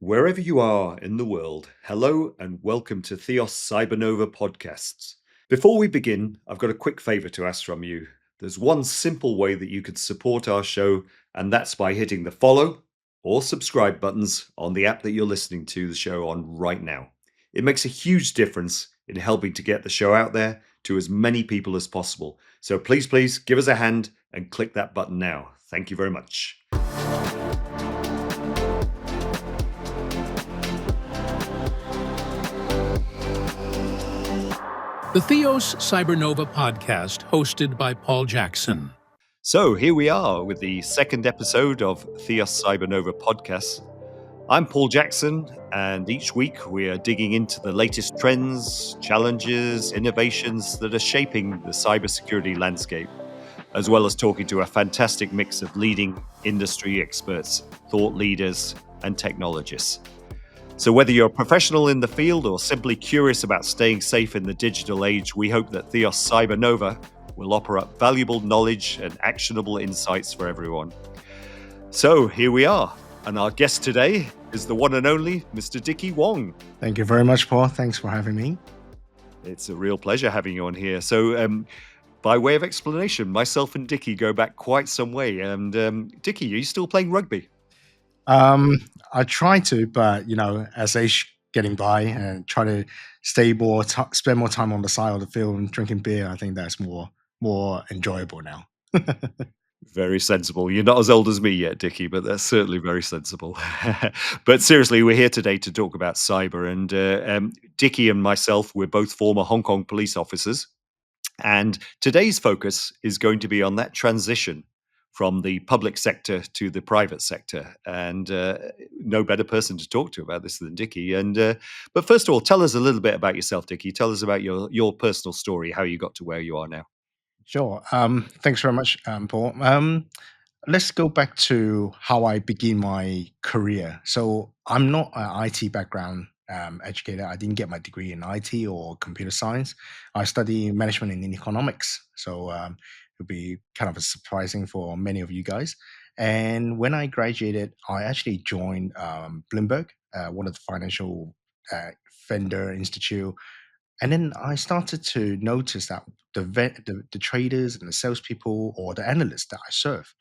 Wherever you are in the world, hello and welcome to Theos Cybernova podcasts. Before we begin, I've got a quick favor to ask from you. There's one simple way that you could support our show, and that's by hitting the follow or subscribe buttons on the app that you're listening to the show on right now. It makes a huge difference in helping to get the show out there to as many people as possible. So please give us a hand and click that button now. Thank you very much. The Theos Cybernova podcast, hosted by Paul Jackson. So here we are with the second episode of Theos Cybernova podcast. I'm Paul Jackson, and each week we are digging into the latest trends, challenges, innovations that are shaping the cybersecurity landscape, as well as talking to a fantastic mix of leading industry experts, thought leaders, and technologists. So whether you're a professional in the field or simply curious about staying safe in the digital age, we hope that Theos Cybernova will offer up valuable knowledge and actionable insights for everyone. So here we are, and our guest today is the one and only Mr. Dicky Wong. Thank you very much, Paul. Thanks for having me. It's a real pleasure having you on here. So by way of explanation, myself and Dickie go back quite some way. And Dickie, are you still playing rugby? I try to, but as age getting by and try to spend more time on the side of the field and drinking beer, I think that's more enjoyable now. Very sensible. You're not as old as me yet, Dickie, but that's certainly very sensible. But seriously, we're here today to talk about cyber. And Dickie and myself, we're both former Hong Kong police officers. And today's focus is going to be on that transition from the public sector to the private sector. And no better person to talk to about this than Dickie. But first of all, tell us a little bit about yourself, Dickie. Tell us about your personal story, how you got to where you are now. Sure. Thanks very much, Paul. Let's go back to how I begin my career. So I'm not an IT background educator. I didn't get my degree in IT or computer science. I study management and economics. So it'll be kind of surprising for many of you guys. And when I graduated, I actually joined Bloomberg, one of the financial vendor institute. And then I started to notice that the traders and the salespeople or the analysts that I serve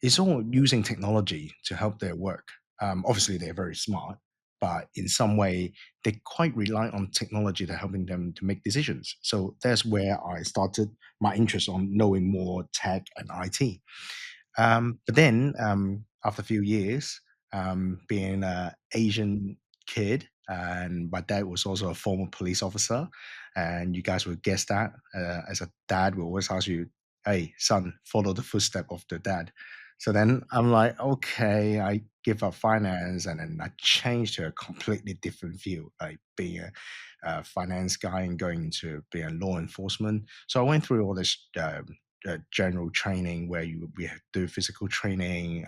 is all using technology to help their work. Obviously, they're very smart, but in some way, they quite rely on technology to helping them to make decisions. So that's where I started my interest on knowing more tech and IT. But then, after a few years, being an Asian kid, and my dad was also a former police officer, and you guys would guess that. As a dad, we always ask you, "Hey, son, follow the footstep of the dad." So then I'm like, okay, I give up finance, and then I changed to a completely different field, like being a finance guy and going into being law enforcement. So I went through all this general training where we have to do physical training,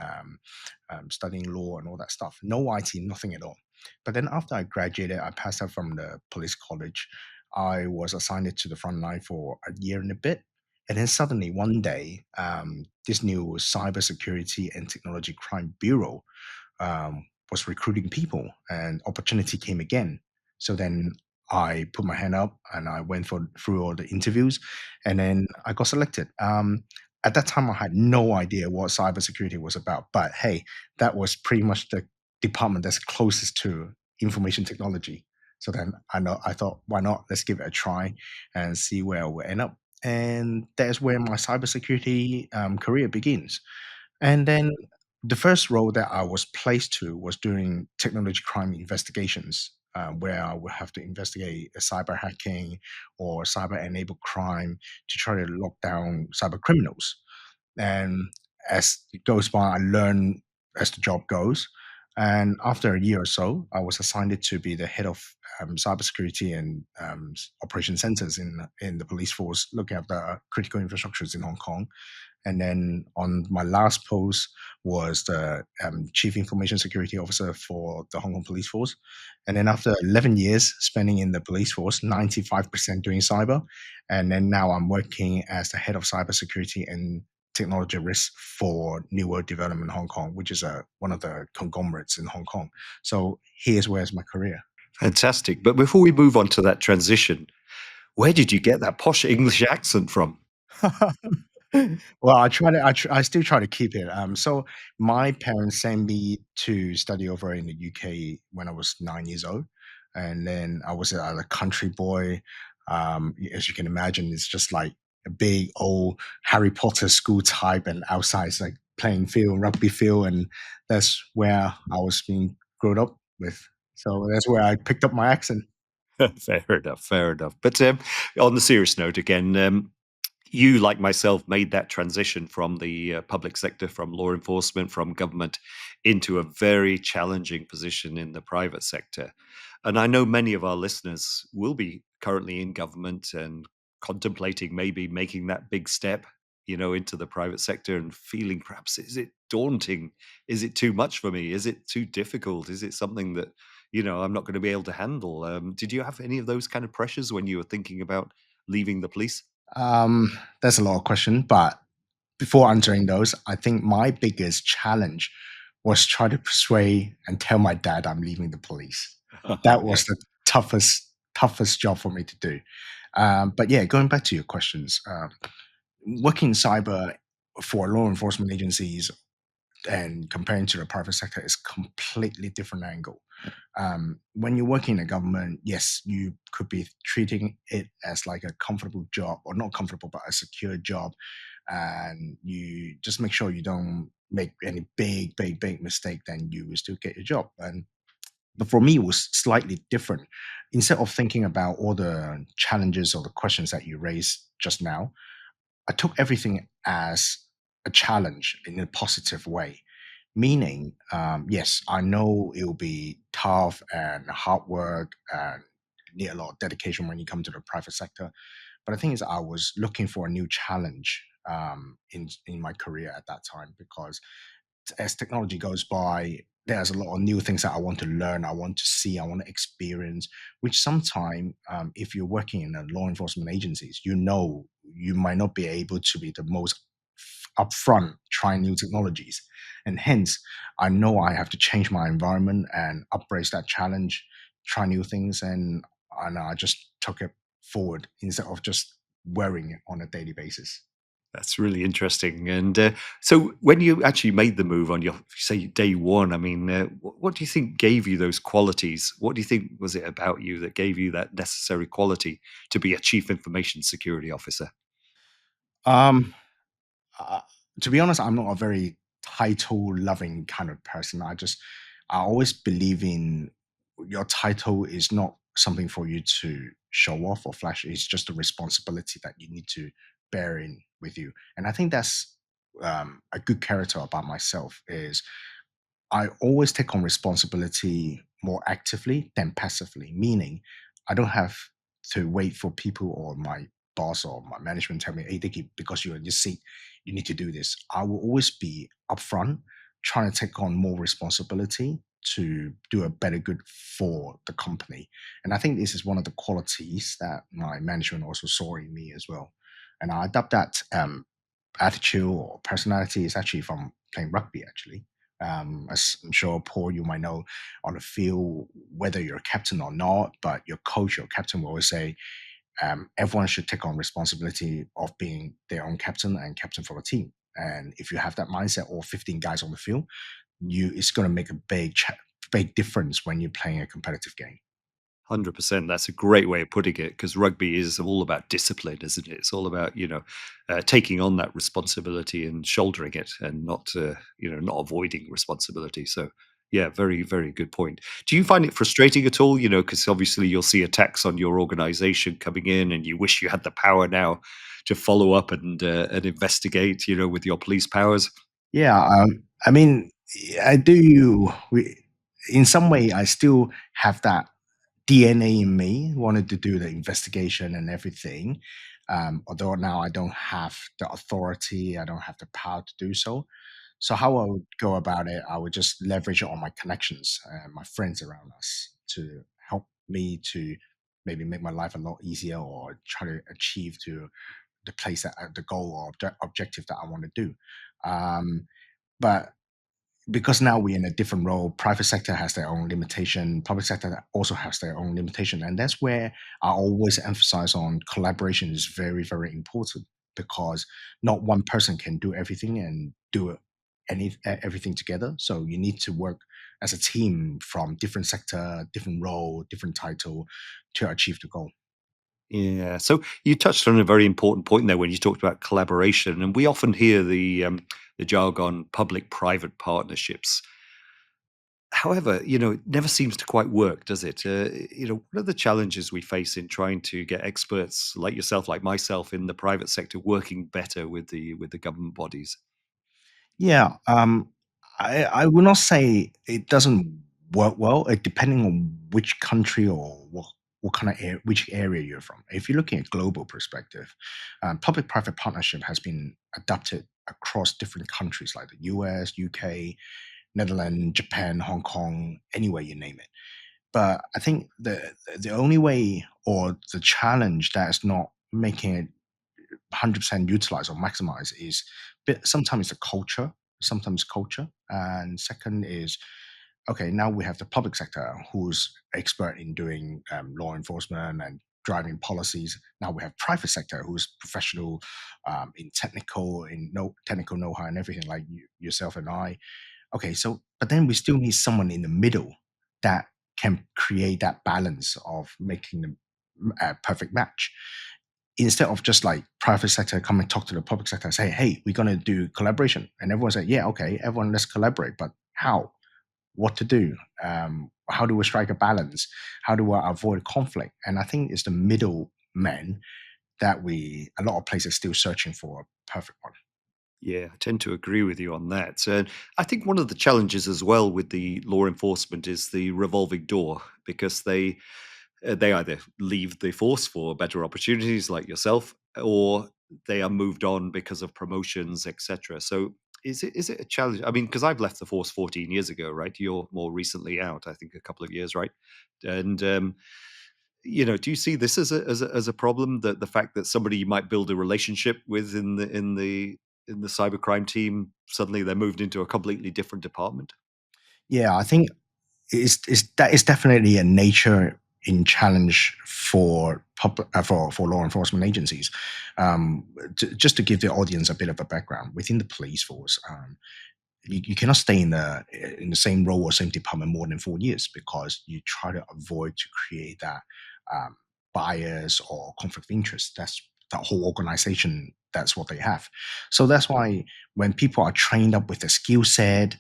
studying law and all that stuff. No IT, nothing at all. But then after I graduated, I passed out from the police college. I was assigned to the front line for a year and a bit. And then suddenly one day, this new Cybersecurity and Technology Crime Bureau was recruiting people, and opportunity came again. So then I put my hand up and I went through all the interviews, and then I got selected. At that time, I had no idea what cybersecurity was about, but hey, that was pretty much the department that's closest to information technology. So then I thought, why not? Let's give it a try and see where we'll end up. And that's where my cybersecurity career begins. And then the first role that I was placed to was doing technology crime investigations, where I would have to investigate a cyber hacking or cyber enabled crime to try to lock down cyber criminals. And as it goes by, I learn as the job goes. And after a year or so, I was assigned to be the head of cybersecurity and operation centers in the police force, looking after critical infrastructures in Hong Kong. And then on my last post was the Chief Information Security Officer for the Hong Kong Police Force. And then after 11 years spending in the police force, 95% doing cyber. And then now I'm working as the head of cybersecurity and technology risk for New World Development Hong Kong, which is one of the conglomerates in Hong Kong. So here's where's my career. Fantastic. But before we move on to that transition, where did you get that posh English accent from? Well, I still try to keep it. So my parents sent me to study over in the UK when I was 9 years old, and then I was a country boy. As you can imagine, it's just like a big old Harry Potter school type, and outside it's like playing field, rugby field, and that's where I was being grown up with. So that's where I picked up my accent. Fair enough, fair enough. But on the serious note, again, you, like myself, made that transition from the public sector, from law enforcement, from government, into a very challenging position in the private sector. And I know many of our listeners will be currently in government and contemplating maybe making that big step, into the private sector and feeling perhaps, is it daunting? Is it too much for me? Is it too difficult? Is it something that, I'm not going to be able to handle? Did you have any of those kind of pressures when you were thinking about leaving the police? There's a lot of questions, but before answering those, I think my biggest challenge was try to persuade and tell my dad I'm leaving the police. That Yeah. was the toughest job for me to do. But yeah, going back to your questions, working in cyber for law enforcement agencies and comparing to the private sector is completely different angle. When you're working in a government, yes, you could be treating it as like a comfortable job, or not comfortable, but a secure job, and you just make sure you don't make any big mistake, then you will still get your job. And but for me, it was slightly different. Instead of thinking about all the challenges or the questions that you raised just now, I took everything as a challenge in a positive way. Meaning, yes, I know it will be tough and hard work and need a lot of dedication when you come to the private sector. But the thing is, I was looking for a new challenge in my career at that time, because as technology goes by, there's a lot of new things that I want to learn, I want to see, I want to experience. Which sometimes, if you're working in a law enforcement agencies, you might not be able to be the most upfront trying new technologies, and hence I know I have to change my environment and embrace that challenge, try new things, and I just took it forward instead of just wearing it on a daily basis. That's really interesting. And so, when you actually made the move on your, say, day one, I mean, what do you think gave you those qualities? What do you think was it about you that gave you that necessary quality to be a chief information security officer? Um, Uh, to be honest, I'm not a very title loving kind of person. I always believe in your title is not something for you to show off or flash. It's just a responsibility that you need to bear in with you. And I think that's a good character about myself is I always take on responsibility more actively than passively, meaning I don't have to wait for people or my boss or my management tell me, hey, Dickie, because you're in this seat, you need to do this. I will always be upfront, trying to take on more responsibility to do a better good for the company. And I think this is one of the qualities that my management also saw in me as well. And I adapt that attitude or personality is actually from playing rugby, actually. As I'm sure, Paul, you might know, on the field, whether you're a captain or not, but your coach or captain will always say, everyone should take on responsibility of being their own captain and captain for a team. And if you have that mindset, all 15 guys on the field, it's going to make a big difference when you're playing a competitive game. 100%. That's a great way of putting it because rugby is all about discipline, isn't it? It's all about, taking on that responsibility and shouldering it and not avoiding responsibility. So, yeah, very, very good point. Do you find it frustrating at all? Because obviously you'll see attacks on your organization coming in and you wish you had the power now to follow up and investigate, with your police powers. Yeah, I mean, I do. In some way, I still have that DNA in me, wanted to do the investigation and everything. Although now I don't have the authority, I don't have the power to do so. So how I would go about it, I would just leverage on my connections and my friends around us to help me to maybe make my life a lot easier or try to achieve to the place that the goal or objective that I want to do. Um, but because now we're in a different role, private sector has their own limitation, public sector also has their own limitation, and that's where I always emphasize on collaboration is very, very important, because not one person can do everything and do everything together. So you need to work as a team from different sector, different role, different title to achieve the goal. Yeah. So you touched on a very important point there when you talked about collaboration, and we often hear the jargon public-private partnerships. However, it never seems to quite work, does it? What are the challenges we face in trying to get experts like yourself, like myself, in the private sector working better with the government bodies? Yeah, I will not say it doesn't work well. Depending on which country or what kind of which area you're from. If you're looking at global perspective, public-private partnership has been adopted across different countries like the US, UK, Netherlands, Japan, Hong Kong, anywhere you name it. But I think the only way or the challenge that's not making it 100% utilize or maximize is sometimes the culture, sometimes culture, and second is okay. Now we have the public sector who's expert in doing law enforcement and driving policies. Now we have private sector who's professional in technical know-how and everything like yourself and I. Okay, so but then we still need someone in the middle that can create that balance of making the perfect match, instead of just like private sector come and talk to the public sector and say, hey, we're going to do collaboration. And everyone say, yeah, okay, everyone, let's collaborate. But how? What to do? How do we strike a balance? How do I avoid conflict? And I think it's the middle man that a lot of places still searching for a perfect one. Yeah, I tend to agree with you on that. And I think one of the challenges as well with the law enforcement is the revolving door, because they either leave the force for better opportunities like yourself, or they are moved on because of promotions, etc. So is it a challenge? I mean, because I've left the force 14 years ago, right? You're more recently out, I think a couple of years, right? And do you see this as a problem, that the fact that somebody you might build a relationship with in the cybercrime team, suddenly they're moved into a completely different department? Yeah, I think that is definitely a nature in challenge for for law enforcement agencies. Just to give the audience a bit of a background, within the police force, you cannot stay in the same role or same department more than 4 years, because you try to avoid to create that um, bias or conflict of interest. That's the whole organization. That's what they have. So that's why when people are trained up with the skill set,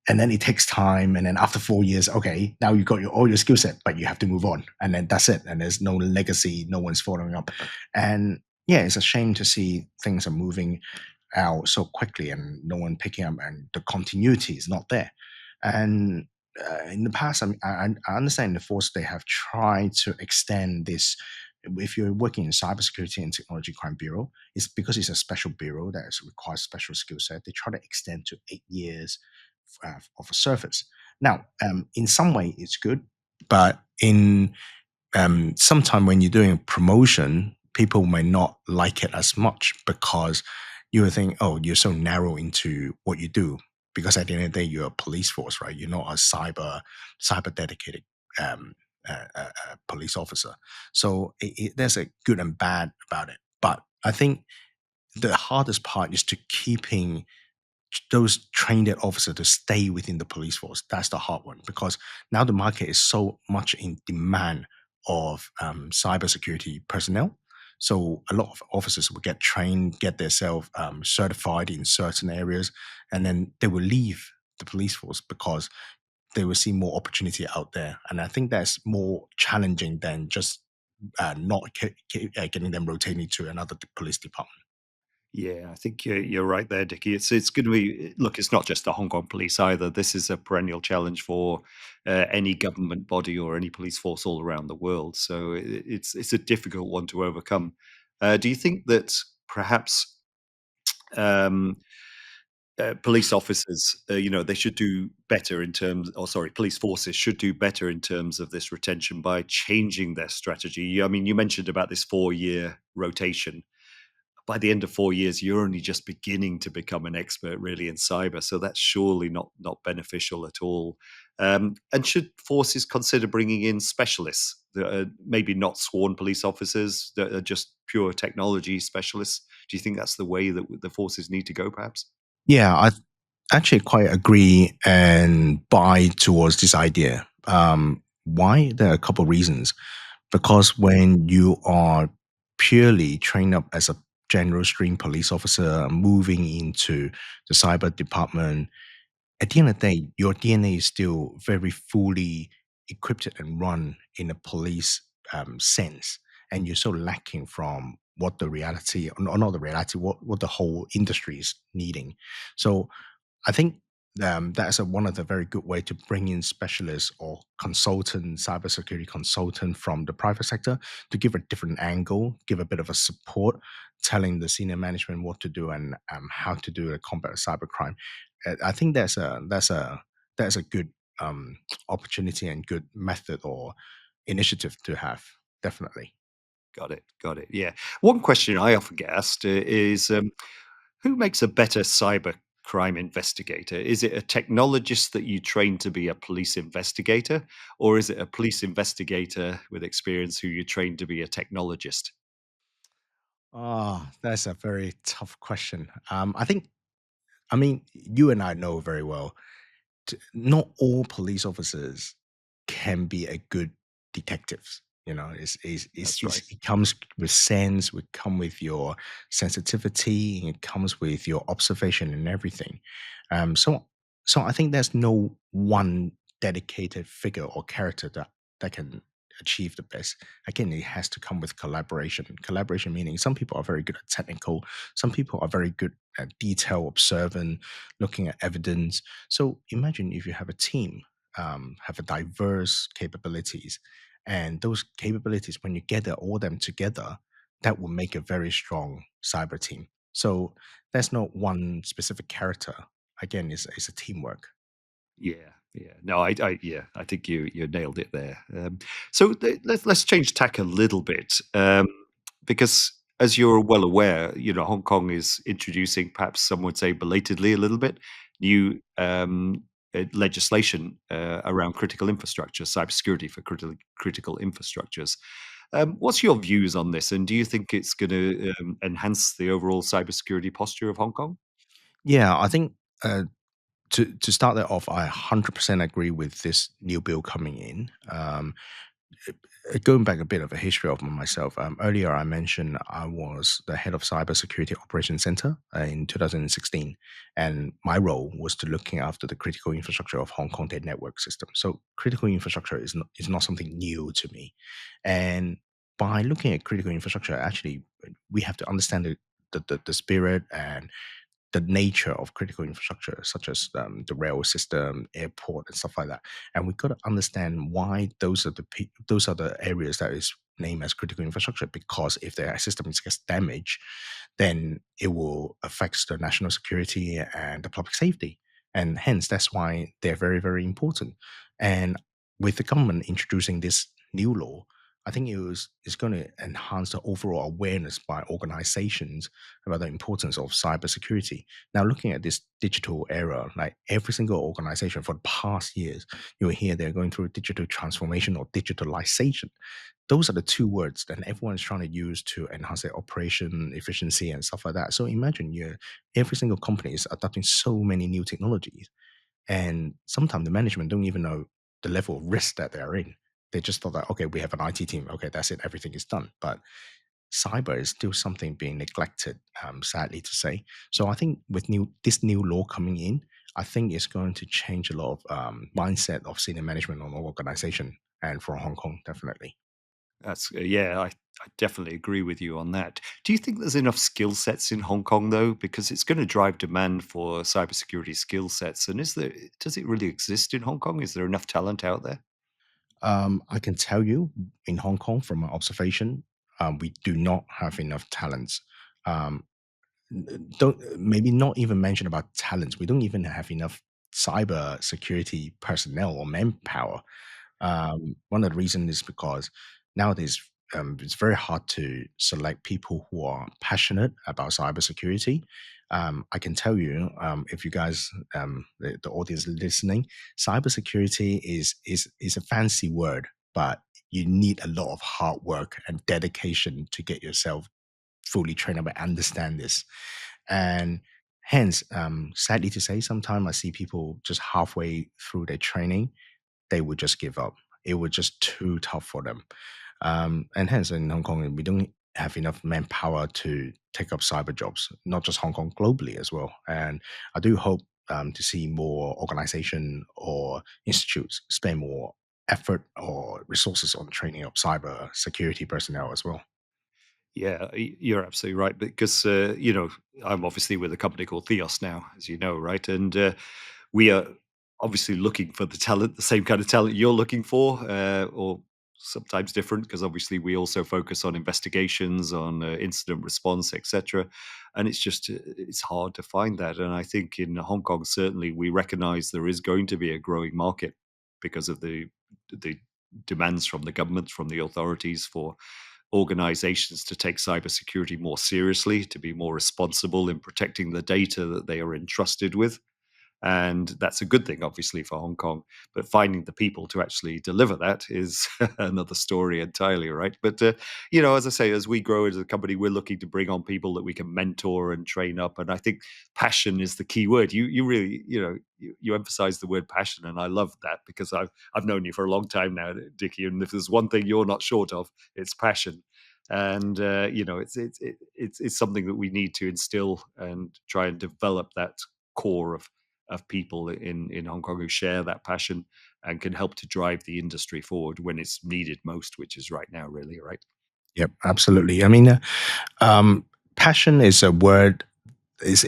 and then it takes time, and then after 4 years, okay, now you got all your skill set, but you have to move on, and then that's it, and there's no legacy, no one's following up. And yeah, it's a shame to see things are moving out so quickly and no one picking up, and the continuity is not there. And in the past, I understand the force they have tried to extend this. If you're working in cybersecurity and technology crime bureau, it's because it's a special bureau that requires special skill set. They try to extend to 8 years of a service. Now, in some way, it's good, but in sometime when you're doing a promotion, people may not like it as much, because you would think, oh, you're so narrow into what you do. Because at the end of the day, you're a police force, right? You're not a cyber dedicated um, police officer. So there's a good and bad about it. But I think the hardest part is to keeping those trained officers to stay within the police force. That's the hard one, because now the market is so much in demand of cybersecurity personnel. So a lot of officers will get trained, get themselves certified in certain areas, and then they will leave the police force because they will see more opportunity out there. And I think that's more challenging than just not getting them rotating to another police department. Yeah, I think you're right there, Dickie. It's going to be, look. It's not just the Hong Kong police either. This is a perennial challenge for any government body or any police force all around the world. So it's a difficult one to overcome. Do you think that perhaps um, police officers, they should do better in terms, or sorry, police forces should do better in terms of this retention by changing their strategy? I mean, you mentioned about this 4-year rotation. by the end of 4 years, you're only just beginning to become an expert really in cyber. So that's surely not beneficial at all. And should forces consider bringing in specialists that are maybe not sworn police officers, that are just pure technology specialists? Do you think that's the way that the forces need to go, perhaps? Yeah, I actually quite agree and buy towards this idea. Why? There are a couple reasons. Because when you are purely trained up as a general stream police officer, moving into the cyber department, at the end of the day, your DNA is still very fully equipped and run in a police sense, and you're so lacking from what the reality, or not the reality, what the whole industry is needing. So I think that's one of the very good way to bring in specialists or consultant, cybersecurity consultant from the private sector to give a different angle, give a bit of a support, telling the senior management what to do and how to do a combat cybercrime. I think that's a good opportunity and good method or initiative to have. Definitely. Got it. Got it. Yeah. One question I often get asked is who makes a better cyber crime investigator? Is it a technologist that you train to be a police investigator, or is it a police investigator with experience who you train to be a technologist? Oh, that's a very tough question. I mean, you and I know very well, not all police officers can be a good detectives. You know, That's right. it comes with sense, it come with your sensitivity, and it comes with your observation and everything. So I think there's no one dedicated figure or character that can achieve the best. Again, it has to come with collaboration. Collaboration meaning some people are very good at technical, some people are very good at detail observant, looking at evidence. So imagine if you have a team, have a diverse capabilities, and those capabilities, when you gather all them together, that will make a very strong cyber team. So there's not one specific character. Again, it's a teamwork. Yeah, yeah. No, yeah, I think you nailed it there. So let's change tack a little bit, because as you're well aware, Hong Kong is introducing, perhaps some would say belatedly, a little bit new legislation around critical infrastructure, cybersecurity for critical infrastructures. What's your views on this, and do you think it's going to enhance the overall cybersecurity posture of Hong Kong? Yeah, I think uh, to start that off, I 100% agree with this new bill coming in. Going back a bit of a history of myself, earlier I mentioned I was the head of Cybersecurity Operations Center in 2016, and my role was to looking after the critical infrastructure of Hong Kong their network system. So critical infrastructure is not something new to me, and by looking at critical infrastructure, actually we have to understand the spirit and the nature of critical infrastructure, such as the rail system, airport, and stuff like that. And we've got to understand why those are the areas that is named as critical infrastructure. Because if their system gets damaged, then it will affect the national security and the public safety. And hence, that's why they're very, very important. And with the government introducing this new law, I think it's going to enhance the overall awareness by organizations about the importance of cybersecurity. Now, looking at this digital era, like every single organization for the past years, you'll hear they're going through digital transformation or digitalization. Those are the two words that everyone's trying to use to enhance their operation efficiency and stuff like that. So imagine every single company is adopting so many new technologies, and sometimes the management don't even know the level of risk that they're in. They just thought that, okay, we have an IT team. Okay, that's it. Everything is done. But cyber is still something being neglected, sadly to say. So I think with this new law coming in, I think it's going to change a lot of mindset of senior management on organization and for Hong Kong, definitely. That's yeah, I definitely agree with you on that. Do you think there's enough skill sets in Hong Kong though? Because it's going to drive demand for cybersecurity skill sets. And does it really exist in Hong Kong? Is there enough talent out there? I can tell you in Hong Kong from my observation, we do not have enough talents. Um, don't maybe not even mention about talents. We don't even have enough cyber security personnel or manpower. One of the reasons is because nowadays it's very hard to select people who are passionate about cybersecurity. I can tell you, if you guys, the audience listening, cybersecurity is a fancy word, but you need a lot of hard work and dedication to get yourself fully trained up and understand this. And hence, sadly to say, sometimes I see people just halfway through their training, they would just give up. It was just too tough for them. And hence, in Hong Kong, we don't have enough manpower to take up cyber jobs, not just Hong Kong, globally as well. And I do hope to see more organization or institutes spend more effort or resources on training up cyber security personnel as well. Yeah, you're absolutely right because I'm obviously with a company called Theos now, as you know, right? And we are obviously looking for the talent, the same kind of talent you're looking for, or sometimes different, because obviously we also focus on investigations, on incident response, etc. And it's just it's hard to find that. And I think in Hong Kong, certainly, we recognise there is going to be a growing market because of the demands from the government, from the authorities for organizations to take cybersecurity more seriously, to be more responsible in protecting the data that they are entrusted with. And that's a good thing, obviously, for Hong Kong. But finding the people to actually deliver that is another story entirely, right? But, as I say, as we grow as a company, we're looking to bring on people that we can mentor and train up. And I think passion is the key word. You really, you emphasize the word passion. And I love that because I've known you for a long time now, Dickie. And if there's one thing you're not short of, it's passion. And it's something that we need to instill and try and develop that core of people in Hong Kong who share that passion and can help to drive the industry forward when it's needed most, which is right now, really, right? Yep, absolutely. I mean, passion is a word is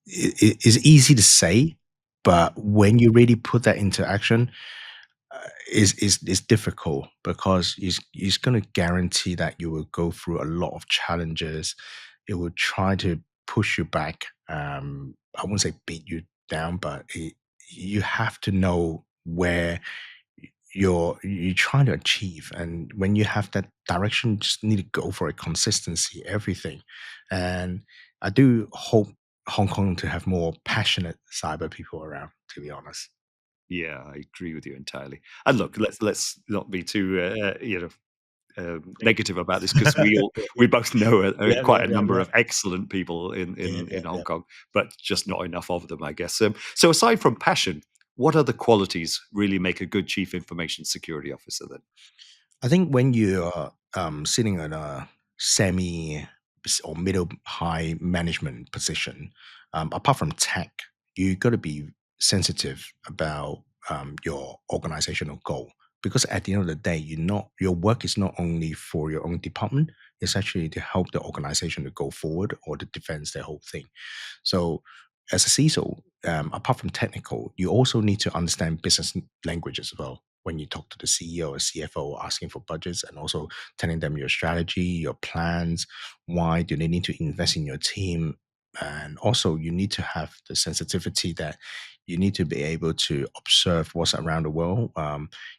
is easy to say, but when you really put that into action, is difficult because it's going to guarantee that you will go through a lot of challenges. It will try to push you back. I won't say beat you down, but you have to know where you're trying to achieve, and when you have that direction, you just need to go for a consistency, everything. And I do hope Hong Kong to have more passionate cyber people around, to be honest. Yeah, I agree with you entirely. And look, let's not be too negative about this because we both know Yeah, yeah, quite a yeah, number yeah, of excellent people in yeah, in yeah, in Hong yeah. Kong, but just not enough of them, I guess. So aside from passion, what other qualities really make a good chief information security officer then? I think when you're sitting in a semi or middle high management position, apart from tech, you got to be sensitive about your organizational goal. Because at the end of the day, your work is not only for your own department; it's actually to help the organization to go forward or to defend the whole thing. So, as a CISO, apart from technical, you also need to understand business language as well. When you talk to the CEO or CFO asking for budgets and also telling them your strategy, your plans, why do they need to invest in your team? And also, you need to have the sensitivity that you need to be able to observe what's around the world.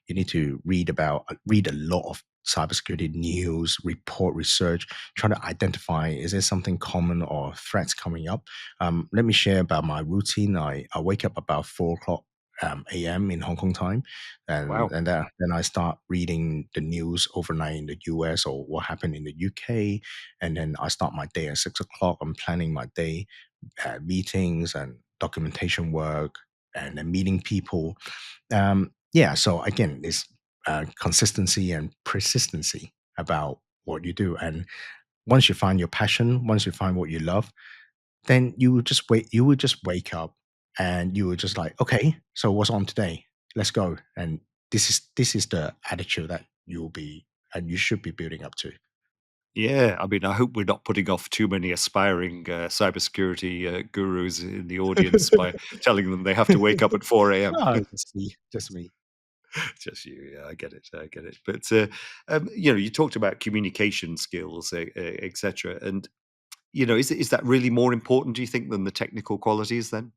You need to read a lot of cybersecurity news, report research, try to identify is there something common or threats coming up. Let me share about my routine. I wake up about 4 o'clock a.m. in Hong Kong time, and Wow. then I start reading the news overnight in the US or what happened in the UK, and then I start my day at 6 o'clock. I'm planning my day, meetings and documentation work, and then meeting people. Yeah, so again, it's consistency and persistency about what you do, and once you find your passion, once you find what you love, then you would just wake up and you were just like, okay, so what's on today? Let's go. And this is the attitude that you'll be and you should be building up to. Yeah, I mean, I hope we're not putting off too many aspiring cybersecurity gurus in the audience by telling them they have to wake up at 4 a.m. No, just me, just me. Just you, yeah, I get it, I get it. But you talked about communication skills, etc. And is that really more important? Do you think than the technical qualities? Then,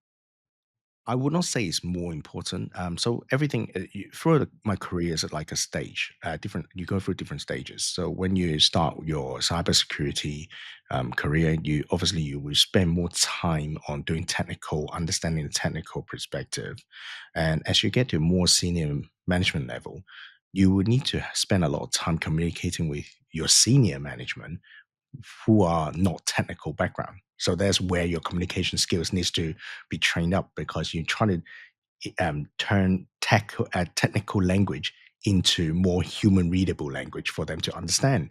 I would not say it's more important. So everything throughout my career is like a stage. Different, you go through different stages. So when you start your cybersecurity career, you obviously you will spend more time on doing technical, understanding the technical perspective, and as you get to more senior management level, you will need to spend a lot of time communicating with your senior management who are not technical background. So that's where your communication skills needs to be trained up because you're trying to turn technical language into more human readable language for them to understand.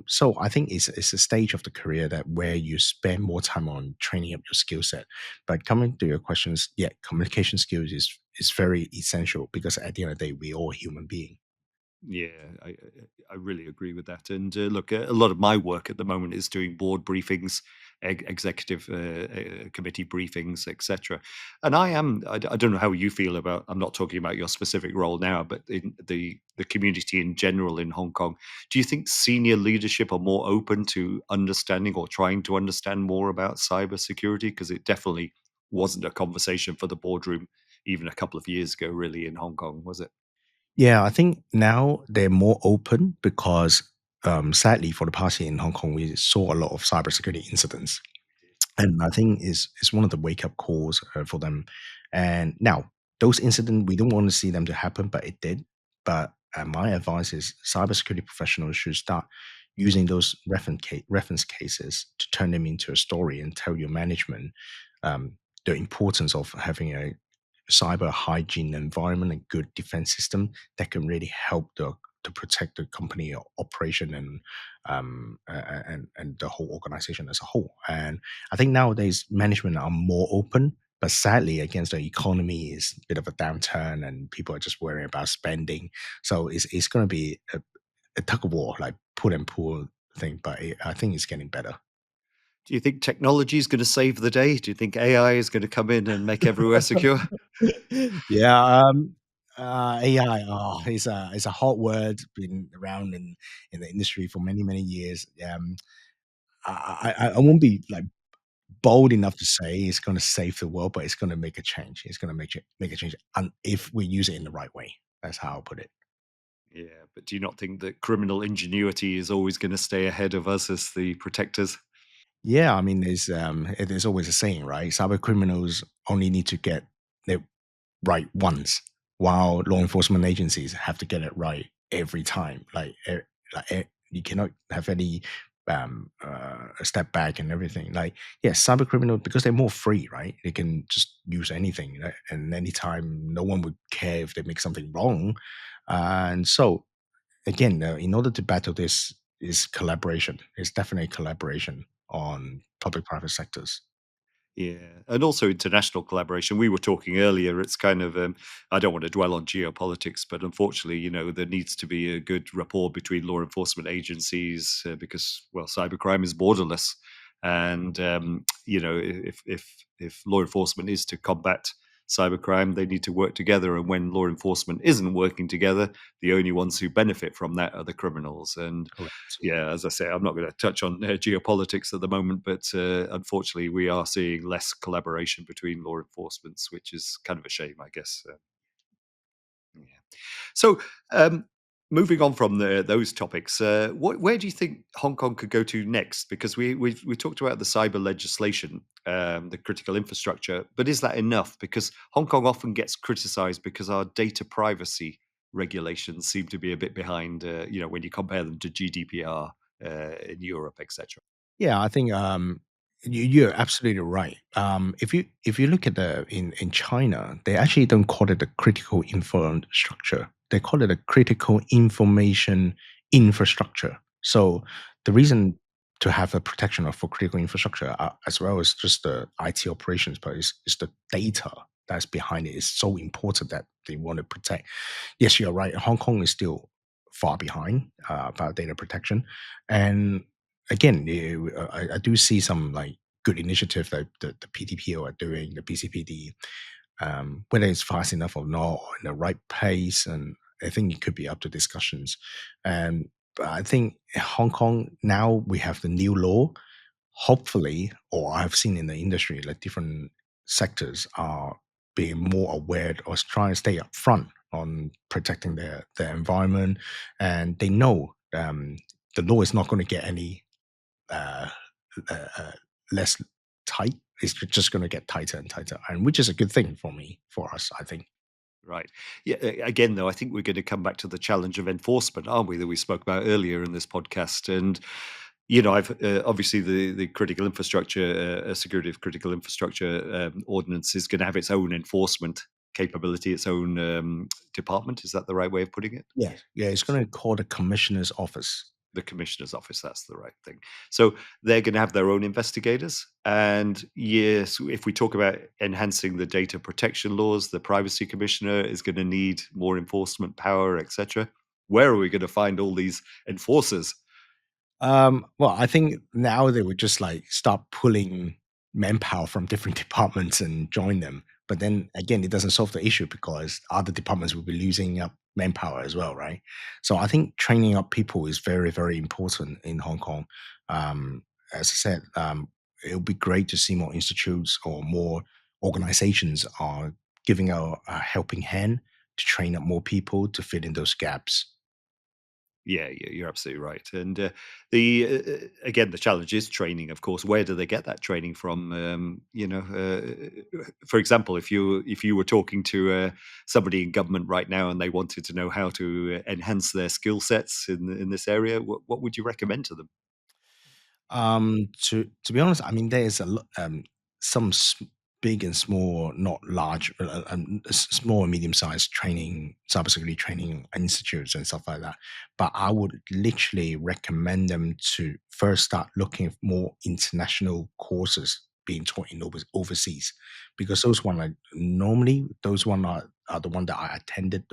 So I think it's a stage of the career that where you spend more time on training up your skill set. But coming to your questions, yeah, communication skills is very essential because at the end of the day, we all human beings. Yeah, I really agree with that. And look, a lot of my work at the moment is doing board briefings, executive committee briefings, etc. And I don't know how you feel about. I'm not talking about your specific role now, but in the community in general in Hong Kong. Do you think senior leadership are more open to understanding or trying to understand more about cybersecurity? Because it definitely wasn't a conversation for the boardroom even a couple of years ago, really, in Hong Kong, was it? Yeah, I think now they're more open because sadly for the past year in Hong Kong, we saw a lot of cybersecurity incidents. And I think is one of the wake up calls for them. And now those incidents, we don't want to see them to happen, but it did. But my advice is cybersecurity professionals should start using those reference cases to turn them into a story and tell your management the importance of having a cyber hygiene environment and good defense system that can really help to protect the company operation and the whole organization as a whole. And I think nowadays management are more open, but sadly, against the economy is a bit of a downturn, and people are just worrying about spending. So it's going to be a tug of war, like pull and pull thing. But I think it's getting better. Do you think technology is going to save the day? Do you think AI is going to come in and make everywhere secure? Yeah, AI. Oh, it's a hot word. Been around in the industry for many years. I won't be like bold enough to say it's going to save the world, but it's going to make a change. It's going to make a change, and if we use it in the right way, that's how I'll put it. Yeah, but do you not think that criminal ingenuity is always going to stay ahead of us as the protectors? Yeah, I mean, there's always a saying, right? Cyber criminals only need to get it right once, while law enforcement agencies have to get it right every time. You cannot have any step back and everything. Like, yes, cyber criminal because they're more free, right? They can just use anything, right? And anytime, no one would care if they make something wrong. And so, again, in order to battle this, is collaboration. It's definitely collaboration on public-private sectors. Yeah, and also international collaboration. We were talking earlier. It's kind of I don't want to dwell on geopolitics, but unfortunately, there needs to be a good rapport between law enforcement agencies because, well, cybercrime is borderless, and if law enforcement is to combat cybercrime, they need to work together. And when law enforcement isn't working together, the only ones who benefit from that are the criminals. And Correct. yeah, as I say, I'm not going to touch on geopolitics at the moment, but unfortunately, we are seeing less collaboration between law enforcements, which is kind of a shame, I guess. Yeah. So, moving on from those topics, where do you think Hong Kong could go to next? Because we talked about the cyber legislation, the critical infrastructure, but is that enough? Because Hong Kong often gets criticised because our data privacy regulations seem to be a bit behind. When you compare them to GDPR in Europe, etc. Yeah, I think you're absolutely right. If you look at in China, they actually don't call it a critical infrastructure. They call it a critical information infrastructure. So the reason to have a protection of for critical infrastructure, as well as just the IT operations, but is the data that's behind it is so important that they want to protect. Yes, you're right. Hong Kong is still far behind about data protection, and again, I do see some like good initiative that the PTPO are doing, the BCPD, whether it's fast enough or not, or in the right pace, and I think it could be up to discussions. And but I think Hong Kong now we have the new law. Hopefully, or I've seen in the industry like different sectors are being more aware or trying to stay up front on protecting their environment, and they know the law is not going to get any uh, less tight. It's just going to get tighter and tighter, and which is a good thing for us, I think. Right. Yeah. Again, though, I think we're going to come back to the challenge of enforcement, aren't we? That we spoke about earlier in this podcast. And I've obviously the critical infrastructure, security of critical infrastructure ordinance is going to have its own enforcement capability, its own department. Is that the right way of putting it? Yeah, yeah. It's going to call the commissioner's office. The commissioner's office, that's the right thing. So they're going to have their own investigators. And yes, if we talk about enhancing the data protection laws, the privacy commissioner is going to need more enforcement power, etc. Where are we going to find all these enforcers? Well, I think now they would just like start pulling manpower from different departments and join them. But then again, it doesn't solve the issue because other departments will be losing up manpower as well, right? So I think training up people is very, very important in Hong Kong. As I said, it would be great to see more institutes or more organizations are giving a helping hand to train up more people to fill in those gaps. Yeah, you're absolutely right. And the again, the challenge is training, of course. Where do they get that training from? For example, if you were talking to somebody in government right now and they wanted to know how to enhance their skill sets in this area, what would you recommend to them? To be honest, I mean, there is some big and small, not large, small and medium sized training, cybersecurity training institutes and stuff like that. But I would literally recommend them to first start looking at more international courses being taught in overseas, because those one are the one that I attended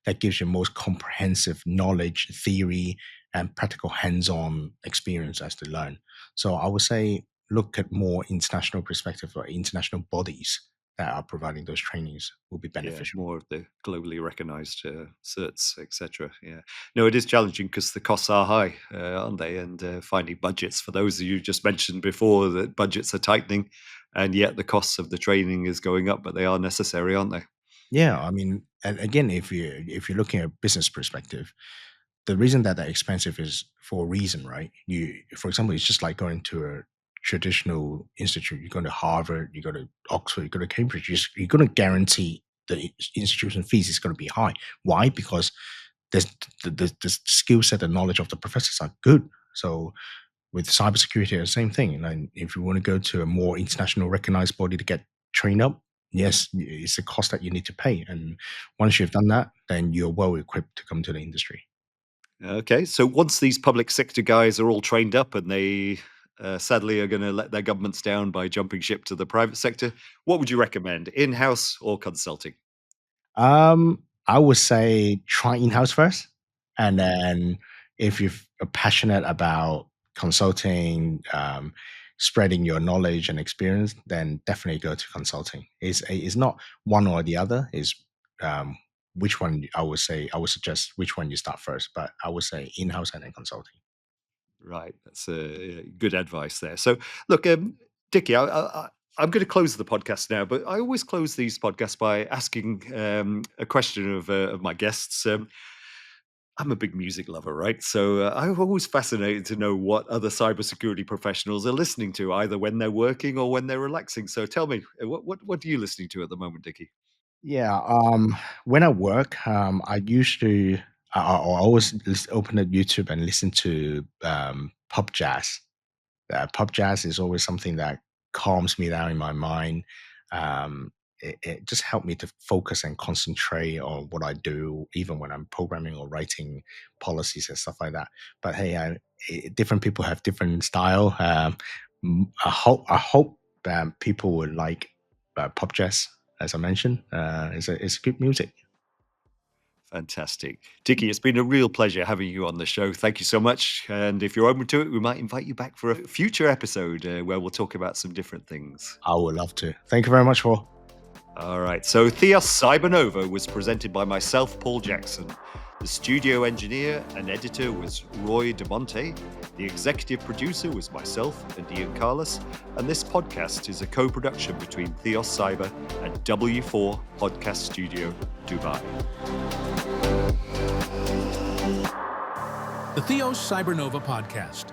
that gives you most comprehensive knowledge, theory, and practical hands-on experience as to learn. So I would say look at more international perspective or international bodies that are providing those trainings will be Yeah, beneficial. more of the globally recognized certs, etc. Yeah, no, it is challenging because the costs are high, aren't they? And finding budgets for those you just mentioned before, that budgets are tightening, and yet the costs of the training is going up, but they are necessary, aren't they? Yeah, I mean, and again, if you're looking at business perspective, the reason that they're expensive is for a reason, right? For example, it's just like going to a traditional institute. You go to Harvard, you go to Oxford, you go to Cambridge. You're going to guarantee the institution fees is going to be high. Why? Because there's the skill set and knowledge of the professors are good. So with cybersecurity, the same thing. And if you want to go to a more international recognized body to get trained up, yes, it's a cost that you need to pay. And once you've done that, then you're well equipped to come to the industry. Okay, so once these public sector guys are all trained up and they sadly are going to let their governments down by jumping ship to the private sector, what would you recommend, in-house or consulting? I would say try in-house first, and then if you're passionate about consulting, spreading your knowledge and experience, then definitely go to consulting. It's not one or the other. Is which one I would say I would suggest which one you start first, but I would say in-house and then consulting. Right, that's good advice there. So, look, Dickie, I'm going to close the podcast now, but I always close these podcasts by asking a question of my guests. I'm a big music lover, right? So I'm always fascinated to know what other cybersecurity professionals are listening to, either when they're working or when they're relaxing. So tell me, what are you listening to at the moment, Dickie? Yeah, when I work, I used to I always open up YouTube and listen to pub jazz. Pub jazz is always something that calms me down in my mind. Um, it just helped me to focus and concentrate on what I do, even when I'm programming or writing policies and stuff like that. But hey, different people have different style. I hope people would like pop jazz, as I mentioned. It's good music. Fantastic. Dickie, it's been a real pleasure having you on the show. Thank you so much. And if you're open to it, we might invite you back for a future episode where we'll talk about some different things. I would love to. Thank you very much for. All right. So Theos Cybernova was presented by myself, Paul Jackson. The studio engineer and editor was Roy DeMonte. The executive producer was myself and Ian Carlos. And this podcast is a co-production between Theos Cyber and W4 Podcast Studio, Dubai. The Theos Cybernova podcast.